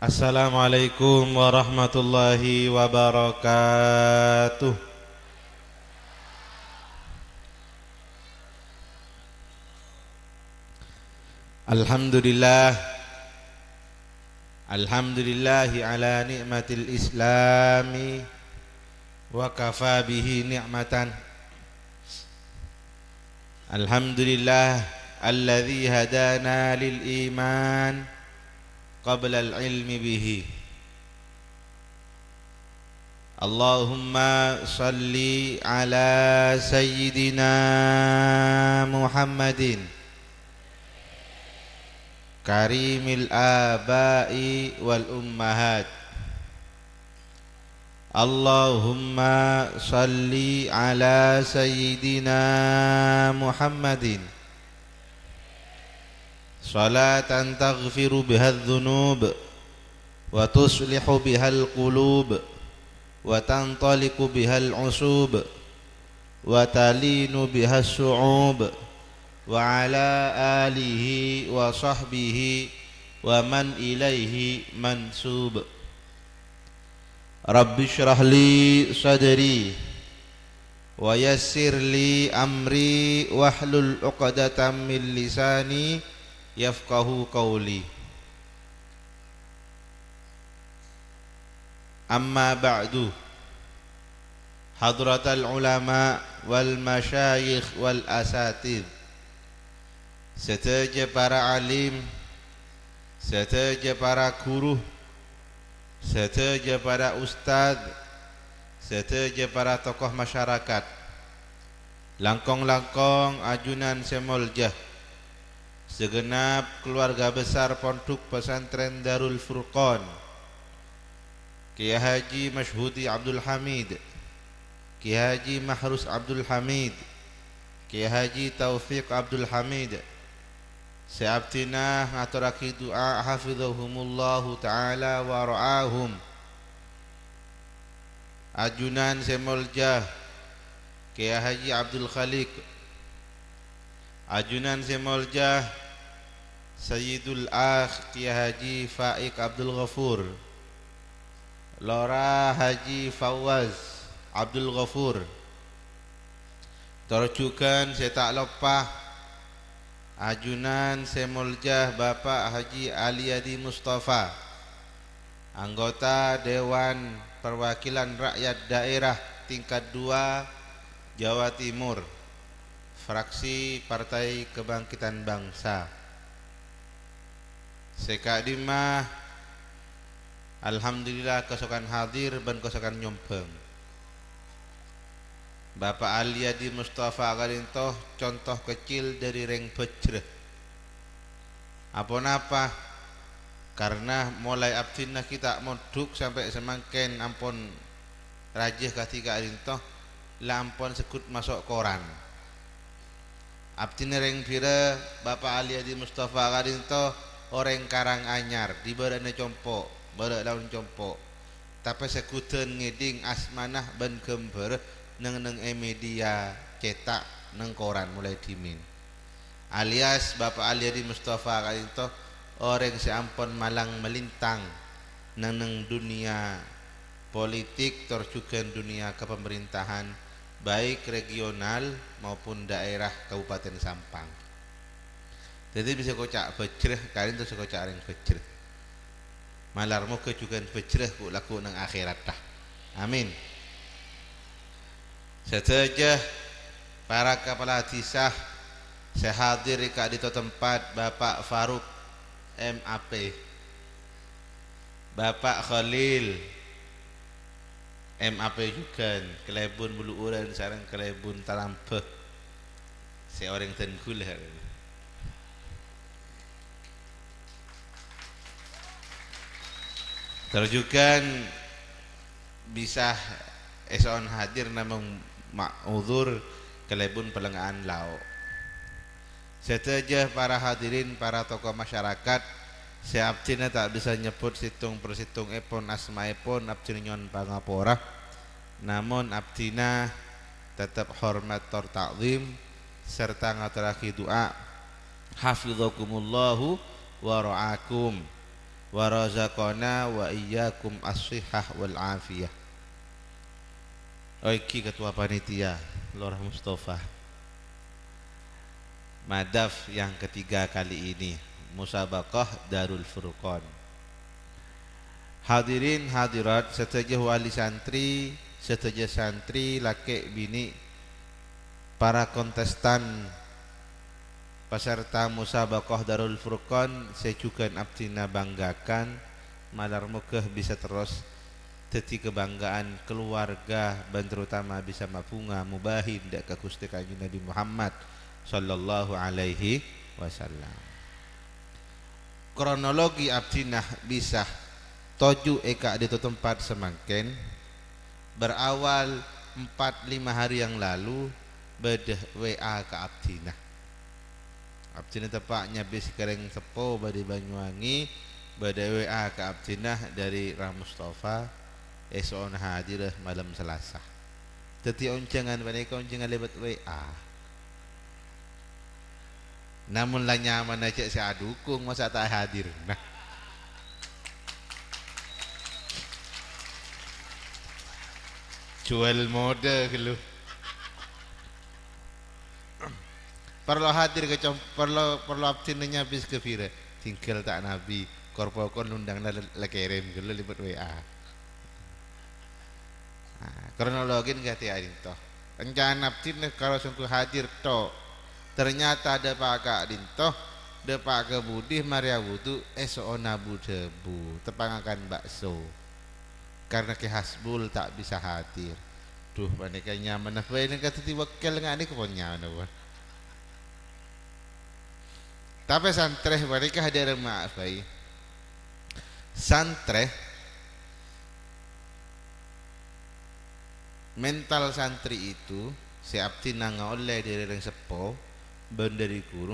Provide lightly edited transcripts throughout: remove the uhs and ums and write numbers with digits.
Assalamualaikum warahmatullahi wabarakatuh. Alhamdulillah. Alhamdulillahi ala ni'matil islami wa kafa bihi ni'matan. Alhamdulillah alladzi hadana lil iman qabla al ilmi bihi. Allahumma salli ala sayyidina Muhammadin karimil abai wal ummahat. Allahumma salli ala sayyidina Muhammadin salatan taghfiru bihal dhunub wa tuslihu bihal qulub wa tantaliqu bihal usub wa talinu bihas su'ub wa ala alihi wa sahbihi wa man ilaihi mansub. Rabbi shrah li sadri wa yassir li amri wahlul 'uqdatam min lisani yafqahu qawli. Amma ba'du. Hadratal ulama wal masyayikh wal asatidh, serta para alim, serta para guru, serta para ustaz, serta para tokoh masyarakat, langkong-langkong ajunan semoljah, segenap keluarga besar Pondok Pesantren Darul Furqan, Kiai Haji Masyhudi Abdul Hamid, Kiai Haji Mahrus Abdul Hamid, Kiai Haji Taufik Abdul Hamid, seabtina ngaturaki doa hafizahumullahu ta'ala wa ra'ahum. Ajunan semoljah Kiai Haji Abdul Khaliq, ajunan semoljah Sayyidul Akh Kiai Haji Faik Abdul Ghafur, Lora Haji Fawaz Abdul Ghafur. Terjukan saya tak lupa ajunan semoljah Bapak Haji Aliyadi Mustafa, anggota Dewan Perwakilan Rakyat Daerah tingkat 2 Jawa Timur, fraksi Partai Kebangkitan Bangsa. Sekadimah alhamdulillah kesokan hadir dan kesokan nyompeng. Bapak Aliyadi Mustafa Garintoh contoh kecil dari reng bejreh. Apa-apa karena mulai abdina kita moduk sampai semangken ampun rajih ketika Garintoh lah ampun sekut masuk koran. Abdina reng pira Bapak Aliyadi Mustafa Garintoh orang Karanganyar di barane compok, barak daun compok. Tapi sekuten ngeding asmanah ban gember neng media cetak neng koran mulai dimin. Alias Bapak Aliyadi Mustafa Garintoh orang seampun malang melintang neng dunia politik terjugan dunia kepemerintahan baik regional maupun daerah Kabupaten Sampang. Jadi bisa kocak bejreh kalian tuh sekocak ring bejreh. Malarmu kejugan bejreh ku laku nang akhirat dah. Amin. Setelah para kepala desa saya hadir di tempat Bapak Faruk MAP, Bapak Khalil MAP juga, Kelebun Bulu Uran sareng Kelebun Tarampeh seorang tenggul. Terjukan bisa eson hadir namung ma'udhur Kelebun Pelengahan Lau. Setelah para hadirin, para tokoh masyarakat, saya abdina tak bisa nyebut situng persitung epon asma epon abdina nyon pangapora. Namun abdina tetap hormat tor ta'zim serta ngaturake doa hafizakumullahu wa ra'akum wa razaqana wa iyyakum as-sihhah wal afiyah. Oiki ketua panitia Lurah Mustafa Madaf yang ketiga kali ini, Musabaqah Darul Furqan. Hadirin hadirat setuju wali santri, setuju santri laki bini, para kontestan peserta Musabaqah Darul Furqan, sejukan abdina banggakan malar mukeh bisa terus teti kebanggaan keluarga dan terutama bisa mabunga mubahin dak ka Gusti Kanjeng Nabi Muhammad sallallahu alaihi wasallam. Kronologi abdinah bisa toju eka di tempat semangken berawal 4-5 hari yang lalu bedah WA ke abdinah. Abdinah tepaknya bis kereng sepo badi Banyuwangi, beda WA ke abdinah dari Rah Mustafa esok hadir malam Selasa. Teti oncengan mereka oncengan lewat WA. Namun lah nyaman aja saya dukung masa tak hadir. Nah, jual mode gitu. Perlu hadir ke perlu abdinahnya habis ke vira. Tinggal tak nabi korpokon undang lekerem gitu lewat WA. Kronologin gati adin toh rencana abdinah kalau sungguh hadir toh ternyata ada pak adin toh de pak ke budih Maria wudu esok nabu debu tepangakan bakso karena ke hasbul tak bisa hadir. Duh mereka nyaman apa ini kata tiwakil nggak ini kepunya nawan. Tapi santre mereka hadir maaf bayi santre mental santri itu si abdi nanga oleh dari yang sepo ben dari guru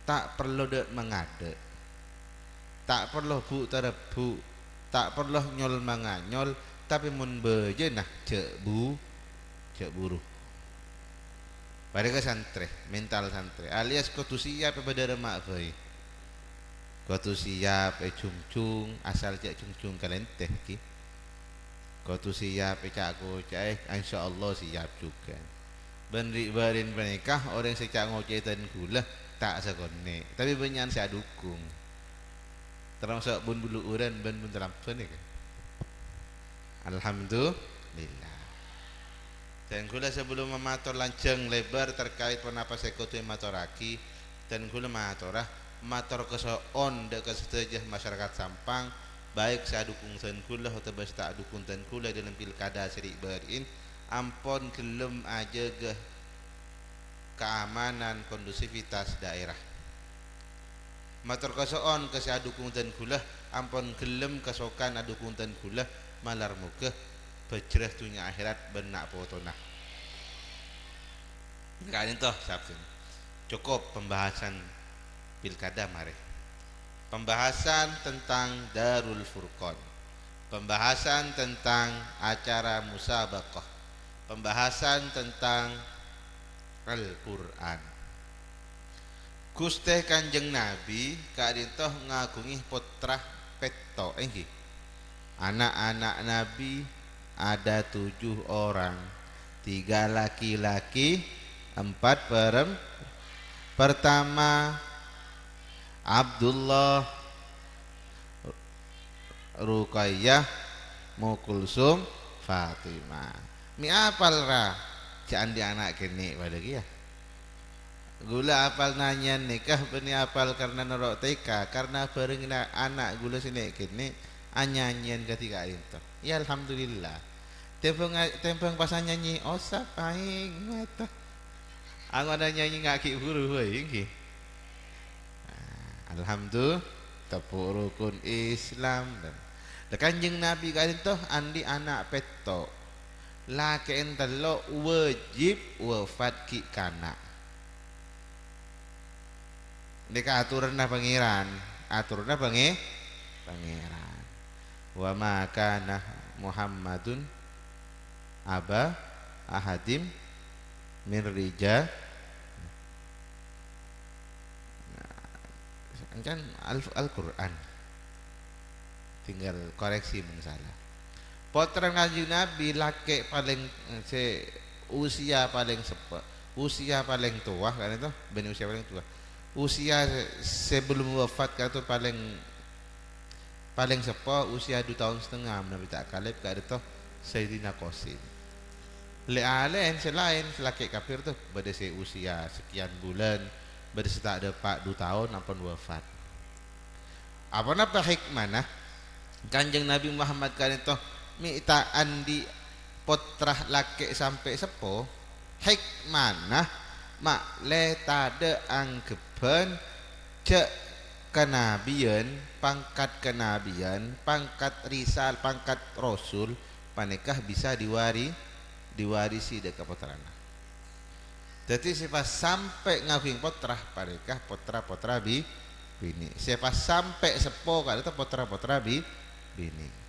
tak perlu dek mengade, tak perlu bu terebu, tak perlu nyol manganyol, tapi mun beje nah cek buru. Mereka santri mental santri alias kotu siap pada mak boy kotu siap cung asal cek cung kalian teh ki kotu siap aku cek insyaallah siap juga. Barin menikah orang secak ngoceh dan gula tak sekone tapi banyak saya dukung termasuk bun bulu uran bun terampan ya kan. Alhamdulillah. Dan gula sebelum memator lanceng lebar terkait penapa sekotu matoraki dan gula mator kesoon dek kesetejah masyarakat Sampang baik saya dukung dan gula atau tak dukung dan gula dalam pilkada seri berin ampon gelem aja ke keamanan kondusivitas daerah matur kasoon ke saya dukung dan gula ampon gelem kesokan adukung dan gula malar muka bejreh dunia akhirat benak potona kalian toh sabun cukup pembahasan pilkada mari pembahasan tentang Darul Furqan, pembahasan tentang acara musabaqah, pembahasan tentang Al-Quran. Gusti Kanjeng Nabi kadintoh ngagungi putra petto enggi. Anak-anak Nabi ada 7 orang, 3 laki-laki, 4 perempuan. Pertama Abdullah, Ruqayyah, Mukulsum, Fatimah. Mi apal ra? Jangan di anak kene pada ya. Gula apal nanya nikah beni apal karena norok TK karena bareng anak gula sini kene anyanyian ketika itu. Ya alhamdulillah. Tempeng pas nyanyi osa paing mata. Aku ada nyanyi ngaki buru iki. Alhamdulillah tepuk rukun Islam dan Kanjeng Nabi kali itu andi anak peto laki entelo wajib wafat ki kana deka aturan pangeran pangeran wa ma kana Muhammadun aba ahadim min rijal kan Al-Quran tinggal koreksi salah. Potret Kanjeng Nabi laki paling usia paling usia paling tua kan itu, benar usia paling tua. Usia sebelum wafat kan itu paling sepo usia 2 tahun setengah Nabi tak kalib kan itu Sayyidina Qasim. Lealen selain selaki kafir tuh pada usia sekian bulan, pada tak ada 2 tahun ampun wafat. Apa hikmah Kanjeng Nabi Muhammad kan itu mitaan di potrah laki sampai sepo hikmah mak le tade anggeban cek kenabian pangkat kenabian pangkat risal pangkat rasul panekah bisa diwarisi deka potrana. Jadi siapa sampai ngawing potrah panekah potra bini. Siapa sampai sepo kan itu potra bini.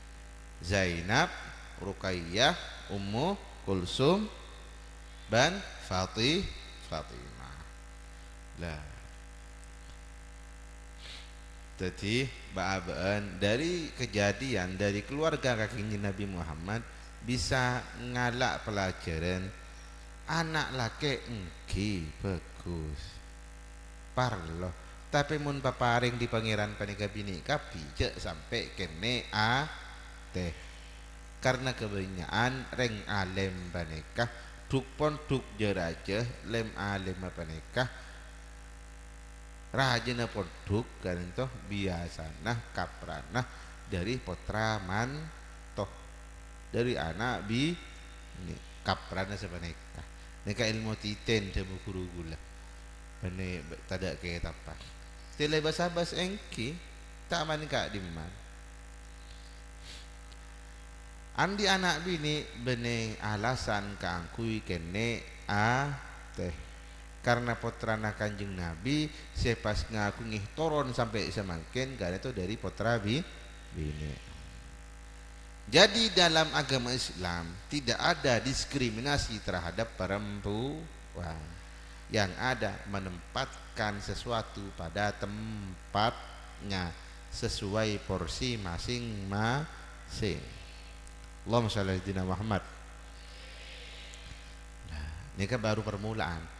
Zainab, Ruqayyah, Ummu Kulsum, dan Fatimah. Lah. Jadi ba'abaan dari kejadian dari keluarga kaki Nabi Muhammad bisa ngalak pelajaran anak laki engki bagus. Parlo. Tapi mun paparing di pangeran panika bini kapi cek sampai kene teh karena kebanyakan reng alem panika duk pon duk jeraja lem alem panika rajana pon duk kan toh biasana kaprana dari potra mantoh dari anak ini kaprana sepanika neka ilmu titen jamu guru gula bane tada ke tapak tilai basabas engki tak man ka dimman andi anak bini bene alasan kaangkui kene teh karena potrana Kanjeng Nabi sepas ngaku ngih toron sampai semangkin karena itu dari potra bini. Jadi dalam agama Islam tidak ada diskriminasi terhadap perempuan. Yang ada menempatkan sesuatu pada tempatnya sesuai porsi masing-masing. Allahumma shalli ala Muhammad. Nah, ini kan baru permulaan.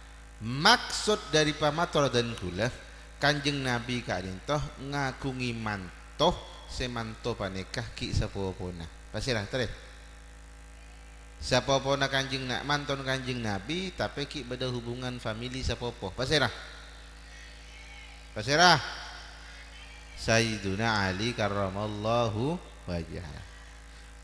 Maksud dari pamator dan gula Kanjeng Nabi kadintoh ngagungi mantoh semanto panekah ki sapopona. Pasirah terus. Sapopona Kanjeng nak manton Kanjeng Nabi tapi ki beda hubungan famili sapopo. Pasirah. Pasirah. Sayyiduna Ali karramallahu wajhah.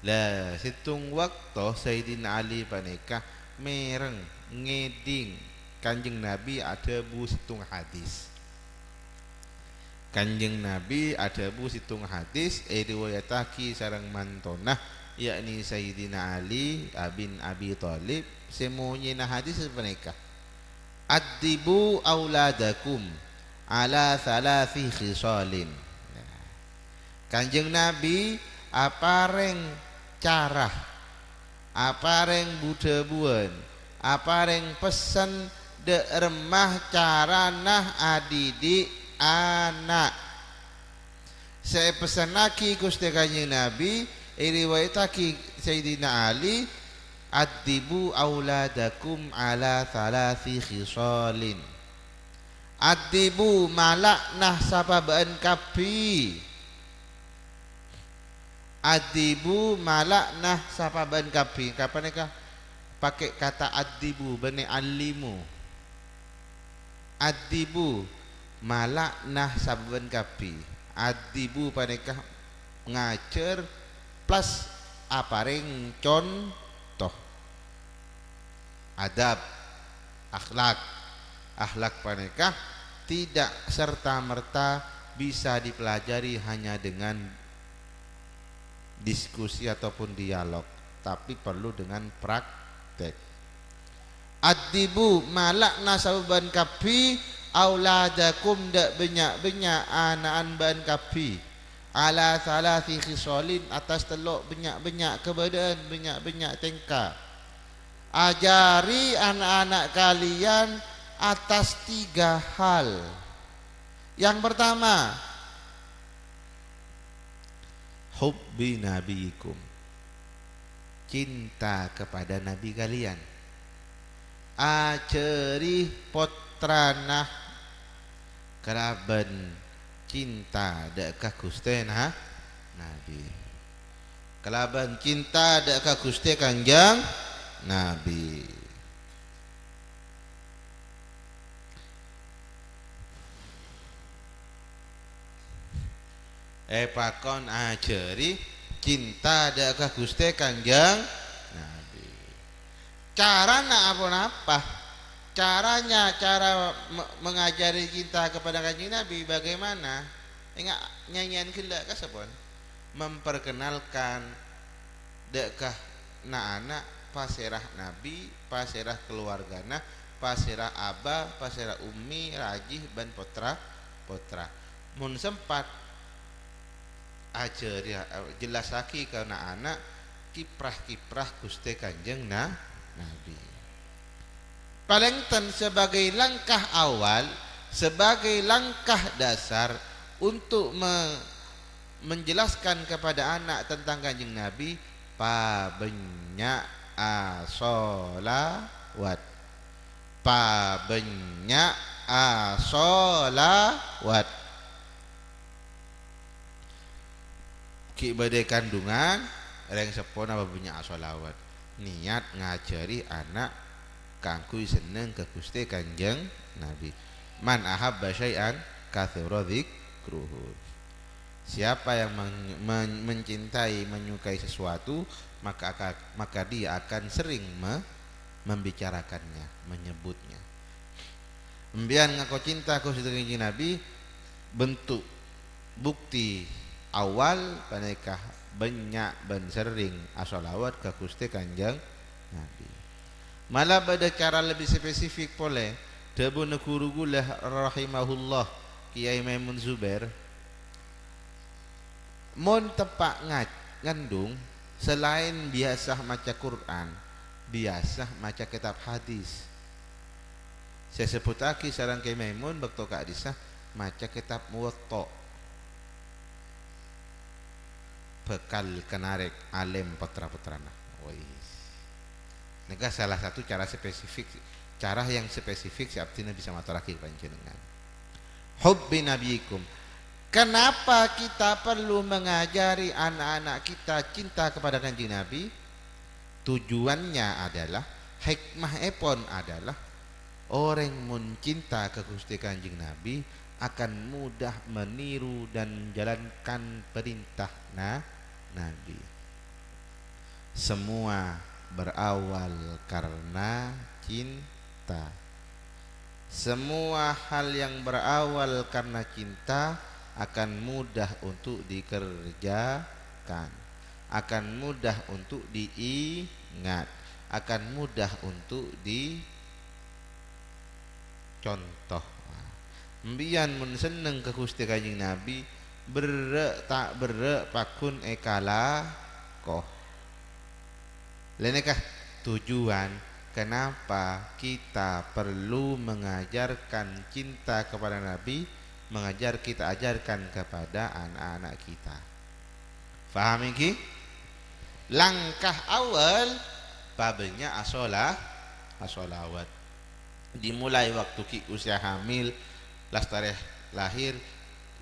Lah situng waktu Sayyidina Ali paneka mereng ngeding Kanjeng Nabi ada bu situng hadis. Kanjeng Nabi ada bu situng hadis riwayataki sareng mantonah yakni Sayyidina Ali bin Abi Thalib semuanya hadis paneka. Addibu auladakum ala thalathi khisalin. Kanjeng Nabi apareng cara apareng budebuan apareng pesen de remah cara nah adidik anak saya pesan lagi Gusti Kanjeng Nabi riwayataki Sayyidina Ali addibu auladakum ala thalathi khisalin addibu malak nah sababaan kapi adibu malak nah sapaban kapi kapan nikah pakai kata adibu bani alimu adibu malak nah sapaban kapi adibu panikah ngacer plus aparing contoh adab akhlak panikah tidak serta merta bisa dipelajari hanya dengan diskusi ataupun dialog tapi perlu dengan praktek. Adibu malak nasaban kapi auladakum dak benyak-benyak anaan ban kapi ala thalathi khisalin atas telok benyak-benyak kebadan benyak-benyak tingkah. Ajari anak-anak kalian atas 3 hal. Yang pertama hubbi nabiyikum, cinta kepada nabi kalian. Aceri potranah kalaban cinta dekat Gusti Nabi. Kalaban cinta dekat Gusti Kanjeng Nabi. Pakon ajeri cinta dekat Gusti Kanjeng Nabi. Caranya apa? Caranya, cara mengajari cinta kepada Kanjeng Nabi bagaimana? Ingat nyanyian gila kasapon memperkenalkan dekah anak pasirah Nabi, pasirah keluargana, pasirah aba, pasirah umi, rajih ban potra. Mun sempat ajari jelas lagi karena anak kiprah Gusti Kanjeng Nabi. Paling sebagai langkah awal, sebagai langkah dasar untuk menjelaskan kepada anak tentang Kanjeng Nabi, banyak asolawat, banyak asolawat. Ki badai kandungan, reng sepona banyak asolawat. Niat ngajari anak kangku seneng ke Gusti Kanjeng Nabi. Man ahabba syai'an katsura dzikruhu. Siapa yang mencintai, menyukai sesuatu, maka dia akan sering membicarakannya, menyebutnya. Mbian ngaku cinta ku Kanjeng Nabi, bentuk bukti awal panikah banyak ben sering asolawat ke Gusti Kanjeng Nabi. Malah pada cara lebih spesifik boleh debu neguru gulah rahimahullah Kiai Maimun Zubair mon tepak ngandung selain biasa maca Quran, biasa maca kitab hadis. Saya sebut lagi sarang Kiai Maimun bakto ka hadisah maca kitab Muwatta, bekal kenarik alim putra-putrana. Nega salah satu cara spesifik, cara yang spesifik siaptina bisa maturaki panjenengan. Hubbi nabiyikum. Kenapa kita perlu mengajari anak-anak kita cinta kepada Kanjeng Nabi? Tujuannya adalah, hikmah epon adalah orang mencinta ke Gusti Kanjeng Nabi akan mudah meniru dan menjalankan perintah Nabi. Semua berawal karena cinta. Semua hal yang berawal karena cinta akan mudah untuk dikerjakan, akan mudah untuk diingat, akan mudah untuk dicontoh. Mbiyan mun seneng ke Gusti Kanjeng Nabi, berek tak berek pakun ekala koh. Lenekah tujuan kenapa kita perlu mengajarkan cinta kepada Nabi, kita ajarkan kepada anak-anak kita. Faham ini? Langkah awal babnya asolawat. Dimulai waktu ki usia hamil, lastareh lahir,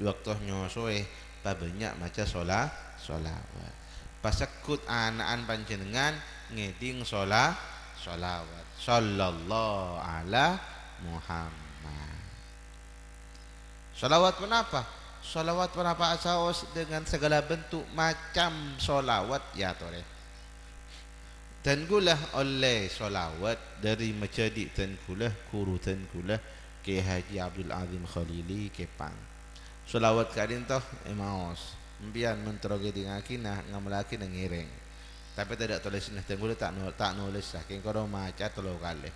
waktu nyosoe babnya maca solawat. Pasekut anak-anak panjenengan ngeding solawat sallallahu ala Muhammad. Solawat kenapa? Solawat kenapa asaos dengan segala bentuk macam solawat ya tore. Dan gulah oleh solawat dari menjadi dan gulah guru dan gulah ke Haji Abdul Azim Khalili Kepang. Solawat kadin toh emaos mbian menteroge dingakinah ngamelaki nangireng. Tapi tidak tulis nah tenggulo tak nulis saking kono maca 3 kali.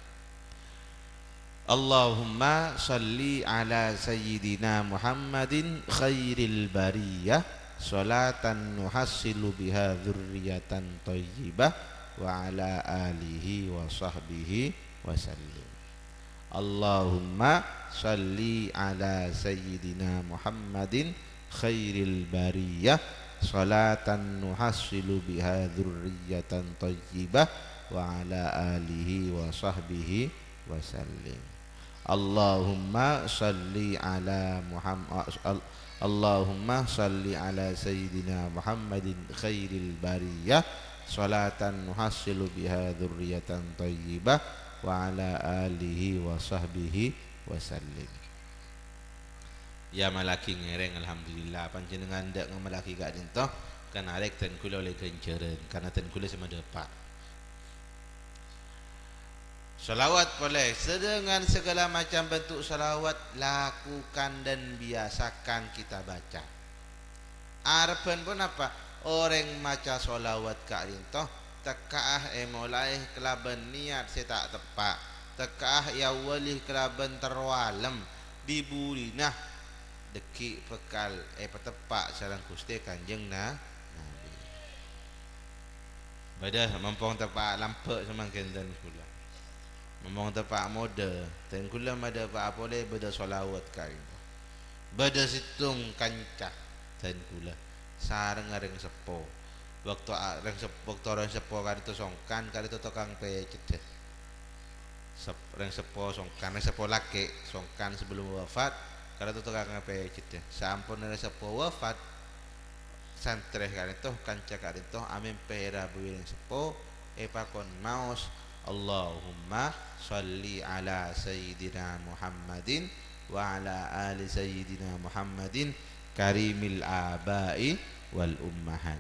Allahumma salli ala sayyidina Muhammadin khairil bariyah salatan nuhassilu biha dzurriyyatan thayyibah wa ala alihi wa sahbihi wa sallim. Allahumma salli ala sayyidina Muhammadin khairil bariyah salatan nuhassilu biha dzurriyyatan thayyibah wa ala alihi wa sahbihi wa sallim. Allahumma salli ala Muhammad. Allahumma salli ala sayyidina Muhammadin khairil bariyah salatan nuhassilu biha dzurriyyatan thayyibah wa ala alihi wa sahbihi wa sallim. Ya malaki ngereng alhamdulillah panjenengan ndak ngemalaki gak dintoh kan arek ten kula oleh kenceren karena ten kula sama depak. Salawat boleh dengan segala macam bentuk salawat lakukan dan biasakan kita baca. Arpen pun apa? Orang maca salawat ka dintoh tekaah mulai kelaban niat saya tak tepak. Tekaah ya wali kelaban terwalem diburinah deki pekal petepak sareng Gusti Kanjeng Nabi. Badah mampong tepak lampe semangken dan kula. Mampong tepak mode dan kula mada apa boleh beda selawat kain. Beda situng kancah dan kula sareng areng sepo. Waktu areng sepo kali itu songkan kali itu tukang pecet. Reng sepo songkan reng sepo laki songkan sebelum wafat. Kalau tu tukang apa cita, sampun ada sepuh wafat, santreh kali tu, kanca kali tu, amin pera buing sepuh, pakon maus, Allahumma salli ala sayyidina Muhammadin wa ala ali sayyidina Muhammadin karimil abai wal ummahat.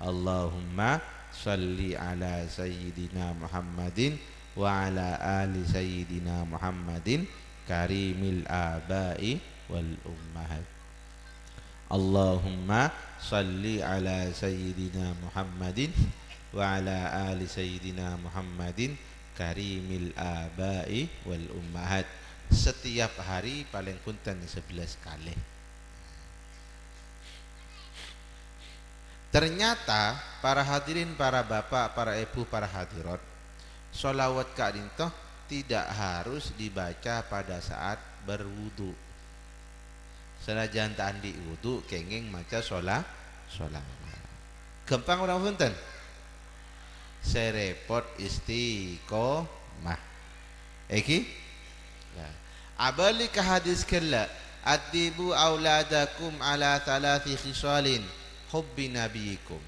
Allahumma salli ala sayyidina Muhammadin wa ala ali sayyidina Muhammadin karimil abai wal ummahat. Allahumma salli ala sayyidina Muhammadin wa ala ali sayyidina Muhammadin karimil abai wal ummahat. Setiap hari paling punten 11 kali. Ternyata para hadirin, para bapak, para ibu, para hadirat, sholawat ka dintoh tidak harus dibaca pada saat berwudu. Senajan tandi wudu kenging maca sholawat. Gampang orang punten. Serepot istiqomah. Eki? Ya. Abali ka hadis kala adibu auladakum ala thalathi khisalin hubbi nabiyikum.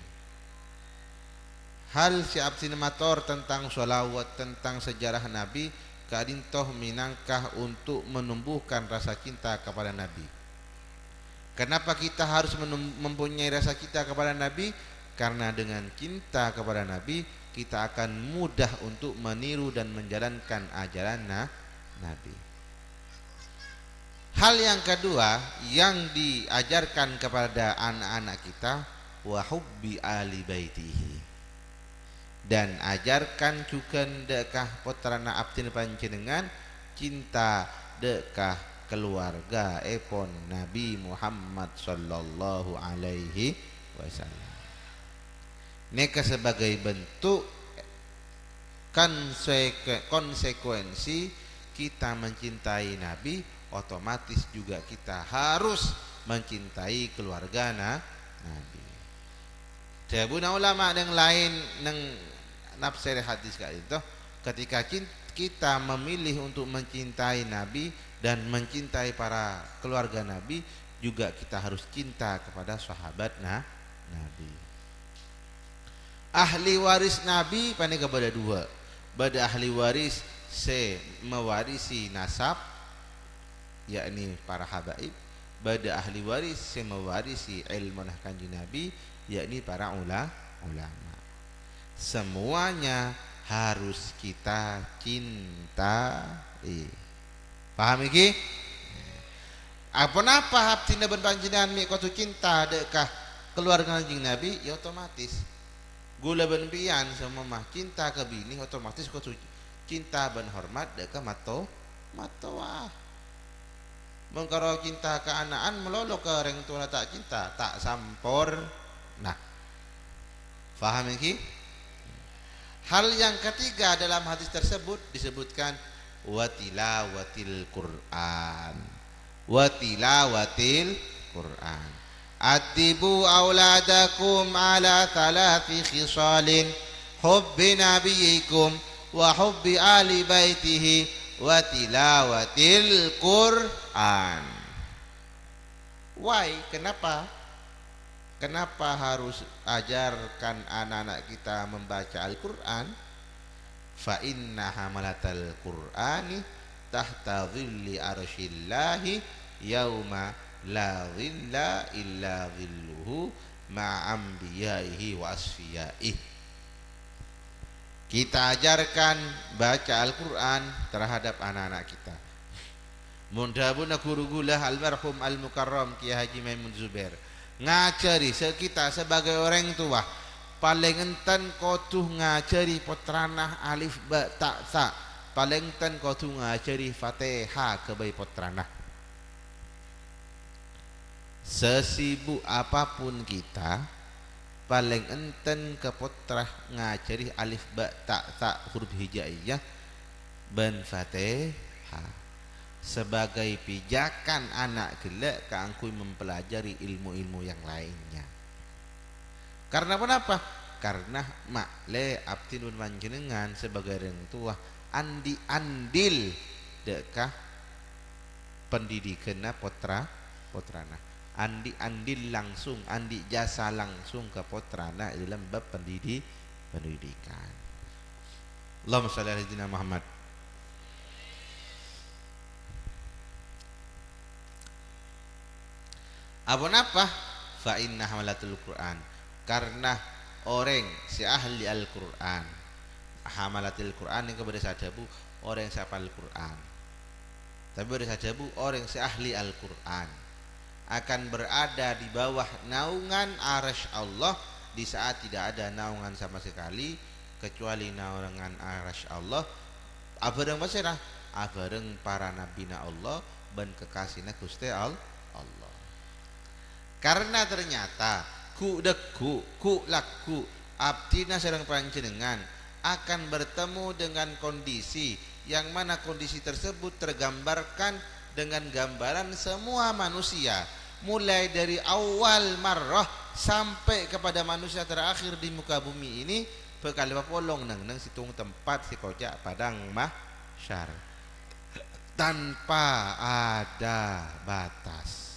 Hal siap sinemator tentang sholawat, tentang sejarah Nabi, kadintoh minangkah untuk menumbuhkan rasa cinta kepada Nabi. Kenapa kita harus mempunyai rasa cinta kepada Nabi? Karena dengan cinta kepada Nabi, kita akan mudah untuk meniru dan menjalankan ajaran Nabi. Hal yang kedua yang diajarkan kepada anak-anak kita, wa hubbi ali baitihi. Dan ajarkan juga dekah putrana abdin panjenengan cinta dekah keluarga epon Nabi Muhammad sallallahu alaihi wasallam. Neka sebagai bentuk konsekuensi kita mencintai Nabi, otomatis juga kita harus mencintai keluarga Nabi. Jabuna ulama yang lain neng nafsir hadis kayak itu, ketika kita memilih untuk mencintai Nabi dan mencintai para keluarga Nabi, juga kita harus cinta kepada sahabat Nabi. Ahli waris Nabi panik kepada dua. Bada ahli waris mewarisi nasab, yakni para habaib. Bada ahli waris mewarisi ilmu kanjeng Nabi, yakni para ulama. Semuanya harus kita cintai. Paham iki? Apa abdina ben panjenengan mi kudu cinta dekah keluarga kanjeng Nabi, ya otomatis. Gula ben pian sama mah cinta ke bini otomatis kudu cinta ben hormat dekah matoa. Mengkaro cinta ke anaan melolo ke orang tua tak cinta, tak sampor. Nah, paham iki? Hal yang ketiga dalam hadis tersebut disebutkan watilawatil Quran. Watilawatil Quran. Adibu auladakum ala thalathi khisalin hubbi nabiyikum wa hubbi ali baitihi wa tilawatil Qur'an. Why? Kenapa? Kenapa harus ajarkan anak-anak kita membaca Al-Qur'an? Fa inna hamalatal Qur'ani tahta dhilli arsyillahi yauma la dhilla illa dhilluhu ma'ambiyaihi wa asfiyaihi. Kita ajarkan baca Al-Quran terhadap anak-anak kita. Mundabuna guru-gulah almarhum al-mukarram Kiai Haji Maimun Zubair ngajari kita sebagai orang tua paling enten kotuh ngajari potranah alif ba ta sa, paling enten kotuh ngajari Fatihah ke bayi potranah. Sesibuk apapun kita paling enten ke potrah ngajari alif ba ta sa huruf hijaiyah ban Fatihah sebagai pijakan anak gelak keangkui mempelajari ilmu-ilmu yang lainnya. Karena kenapa? Karena makle abtinun manjenengan sebagai orang tua andi andil dekah pendidikan potrana andi andil langsung andi jasa langsung ke potrana dalam bab pendidikan. Allahumma shalli ala sayyidina Muhammad. Apa? Fa inna hamalatul Qur'an, karena orang si ahli Al-Qur'an. Hamalatul Qur'an yang kepada sajabu orang yang hafal Al-Qur'an. Tapi pada sajabu orang si ahli Al-Qur'an akan berada di bawah naungan arasy Allah di saat tidak ada naungan sama sekali kecuali naungan arasy Allah. Abareng pasirah, abareng para nabina Allah dan kekasihna Gusti Allah. Karena ternyata ku laku abdina sareng panjenengan akan bertemu dengan kondisi yang mana kondisi tersebut tergambarkan dengan gambaran semua manusia, mulai dari awal marrah sampai kepada manusia terakhir di muka bumi ini bekal polong nang situng tempat si kojak padang mahsyar tanpa ada batas.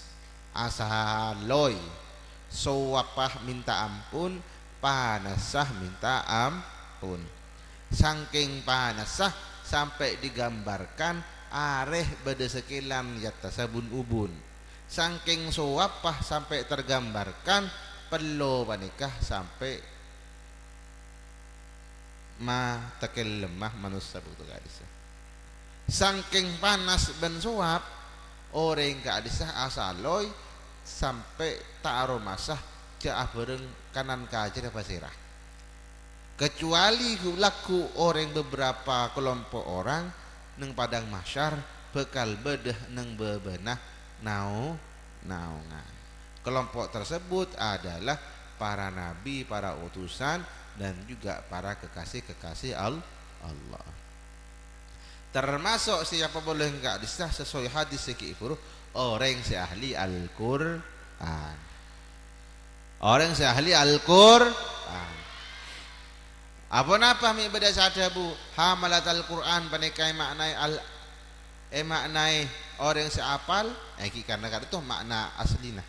Asaloy sowapah minta ampun, panasah minta ampun. Saking panasah sampai digambarkan areh beda sekilan yata sabun ubun. Saking sowapah sampai tergambarkan perlu panikah sampai ma tekel lemah manusia butuh gadis. Saking panas ben suap orang gadisah asaloy sampai ta'aro masah ja'ah bareng kanan kajer pasirah. Kecuali laku orang beberapa kelompok orang neng padang mahsyar bekal bedah neng bebenah naungan. Kelompok tersebut adalah para nabi, para utusan dan juga para kekasih-kekasih Allah. Termasuk siapa boleh enggak disah sesuai hadis sekifur orang si ahli Al-Qur'an. Orang si ahli Al-Qur'an. Apa mi beda sadabu hamalat Al-Qur'an panekai maknai orang si apal karena itu makna aslina.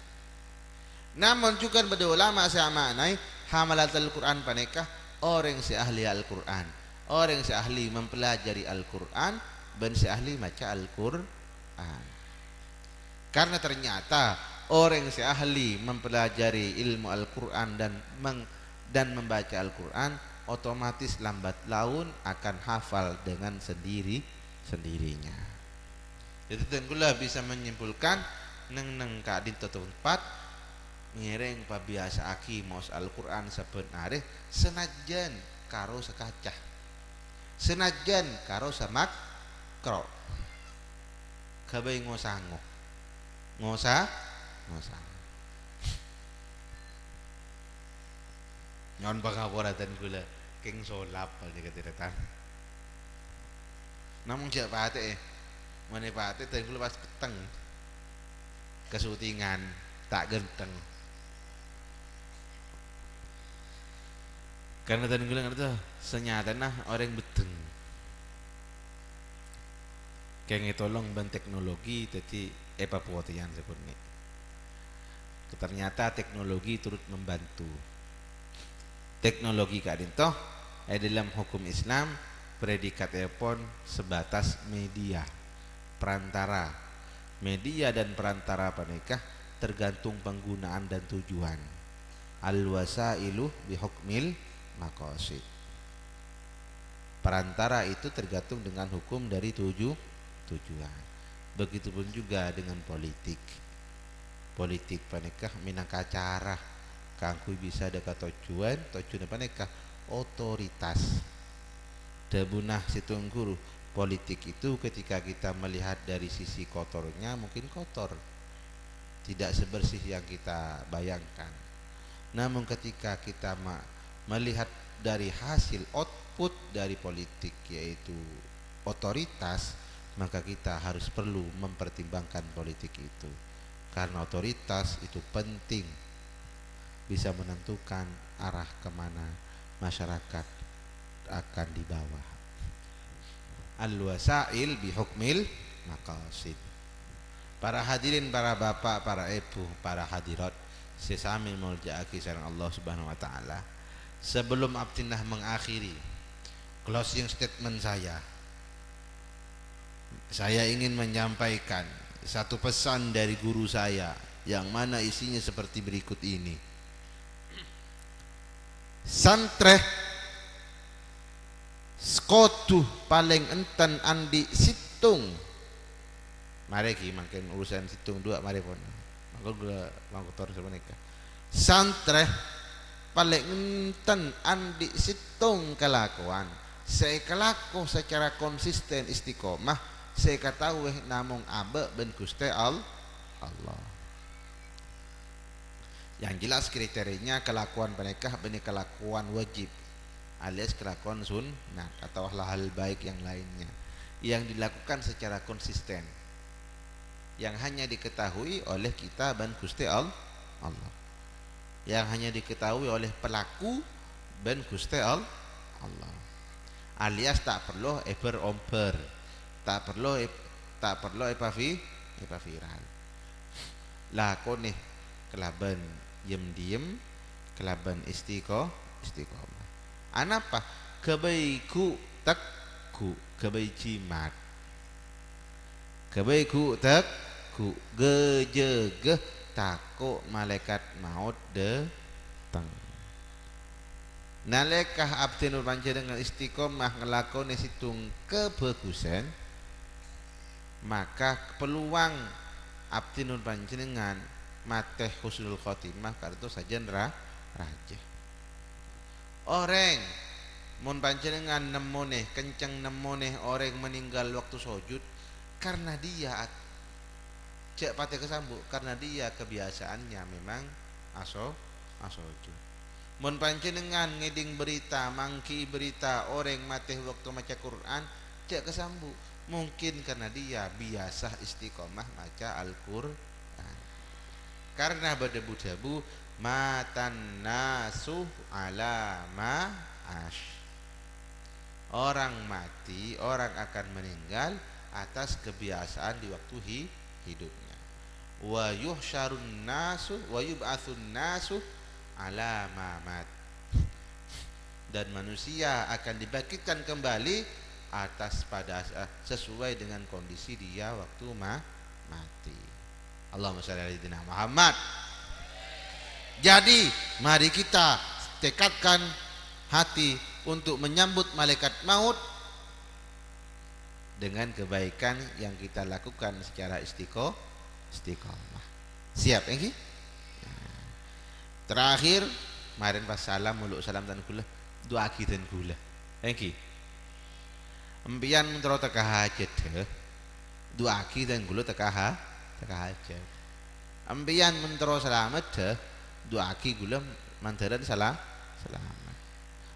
Namun juga beda ulama si maknai hamalat Al-Qur'an panekah orang si ahli Al-Qur'an. Orang si ahli mempelajari Al-Qur'an dan si ahli baca Al-Qur'an. Karena ternyata orang si ahli mempelajari ilmu Al-Qur'an dan membaca Al-Qur'an otomatis lambat laun akan hafal dengan sendirinya. Jadi tentulah bisa menyimpulkan neng kadin tempat ngereng pabiasa aki maos Al-Qur'an sebenarnya senajan karo sekacah, senajan karo semak kro kabeh ngosango ngosa nyon pangaporatan kula king solap aja ketiratan namun jak pate mene pate teh kula pas keteng kesutingan tak genteng Karena tadi bilang itu senyatanya orang beteng. Kayak tolong ban teknologi jadi puatian sebenarnya. Ternyata teknologi turut membantu. Teknologi kadin toh dalam hukum Islam predikat pun sebatas media, perantara. Media dan perantara penikah tergantung penggunaan dan tujuan. Al-wasailu bihukmil maqasid. Perantara itu tergantung dengan hukum dari tujuan. Begitupun juga dengan politik. Politik panikah minangka cara kangku bisa dekat tujuan panikah otoritas. Debunah situng guru politik itu ketika kita melihat dari sisi kotornya mungkin kotor, tidak sebersih yang kita bayangkan. Namun ketika kita melihat dari hasil output dari politik yaitu otoritas, maka kita harus perlu mempertimbangkan politik itu. Karena otoritas itu penting, bisa menentukan arah kemana masyarakat akan dibawa. Al-wasail bihukmil maqasid. Para hadirin, para bapak, para ibu, para hadirat sesami mulja'aki sareng Allah Subhanahu wa taala. Sebelum Abdinah mengakhiri closing statement saya ingin menyampaikan satu pesan dari guru saya yang mana isinya seperti berikut ini. Santreh skotu paling enten andi situng. Mari ki makin urusan situng dua mari pun. Maka gula mangkotor sebenarnya. Santreh paling enten andi situng kelakuan. Saya kelaku secara konsisten istiqomah. Saya ketahui namung abe ben Gusti Allah. Yang jelas kriterianya kelakuan menikah benih kelakuan wajib alias kelakuan sunnah atau hal baik yang lainnya yang dilakukan secara konsisten, yang hanya diketahui oleh kita dan Gusti Allah, yang hanya diketahui oleh pelaku dan Gusti Allah, alias tak perlu omper, tak perlu viral. Lakone kelaban diem kelaban istiqomah. Anapa kebaiku takku kebai cimat, kebaiku takku gejege tako malaikat maut datang. Nalekah abdi nur panjenengan istiqomah ngelakoni situng kebagusan, maka peluang abdi nur panjenengan mateh husnul khotimah kartu saja raja. Orang mun panjenengan nemone kenceng nemone orang meninggal waktu sujud karena dia cek pate kesambuk karena dia kebiasaannya memang sujud. Mun panjenengan ngeding berita mangki berita orang mateh waktu maca Quran cek kesambuk mungkin karena dia biasa istiqomah maca Al-Qur'an. Karena berdebu-debu matan nasuh ala ma ash. Orang mati, orang akan meninggal atas kebiasaan di waktu hidupnya. Wa yuhsyarun nasu wa yub'atsun nasu ala ma mat. Dan manusia akan dibangkitkan kembali atas pada sesuai dengan kondisi dia waktu mati. Allahumma shalli ala sayyidina Muhammad. Jadi mari kita tekadkan hati untuk menyambut malaikat maut dengan kebaikan yang kita lakukan secara istiqomah. Siap engki? Terakhir kemarin pas salam muluk salam dan kula doa dan kula. Engki. Empian mentero teka hajat doa dan kula teka hajat. Empian mentero selamat doa gula mandaran selamat.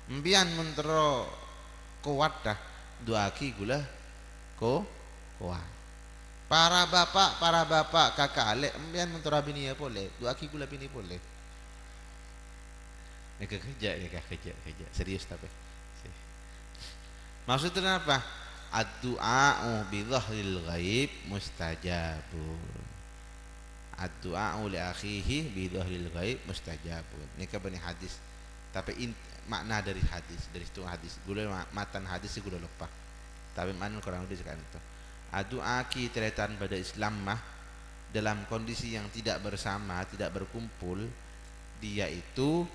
Empian mentero kuat dah doa gula kuat. Para bapak kakak alek empian mentero bini ya boleh doa gula bini boleh. Ini kerja serius tapi maksudnya apa? Ad-du'a'u bi dhahril ghaib mustajabun. Ad-du'a'u li akhihi bi dhahril ghaib mustajabun. Ini kan hadis. Tapi makna dari hadis, dari itu hadis. Gula matan hadis sih gula lupa. Tapi mana kurang lebih sekarang itu. Ad-du'aki terletak pada Islam mah dalam kondisi yang tidak bersama, tidak berkumpul, dia itu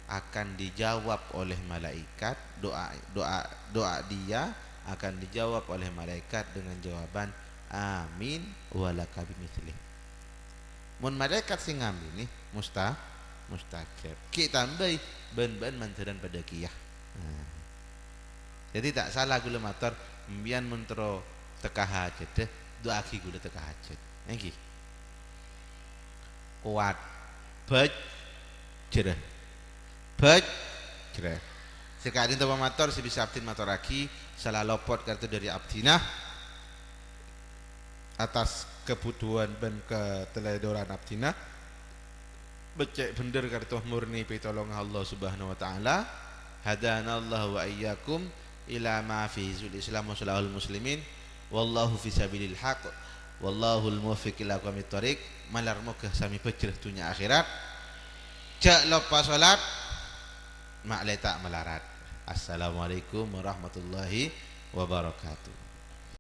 akan dijawab oleh malaikat. Doa dia akan dijawab oleh malaikat dengan jawaban amin walaka bimithli. Mun malaikat sing ngambil nih mustajab. Ki tambah ben manteran pada kiyah. Jadi tak salah gula mator mbian mentro teka hajat deh doa ki gula teka hajat. Niki. Kuat baj jerah. Sekali itu pemator si bisa abdin mator lagi salah lopot kartu dari abdinah atas kebutuhan dan keteledoran abdinah becek bener kartu murni pitolong Allah subhanahu wa ta'ala hadana Allah wa iyyakum ila ma fi zul islam wa salahul muslimin wallahu fi sabilil haq wallahul muwaffiq ila aqwamit thoriq malar moga sami pejreh dunya akhirat jak lupa salat mak letak melarat. Assalamualaikum warahmatullahi wabarakatuh.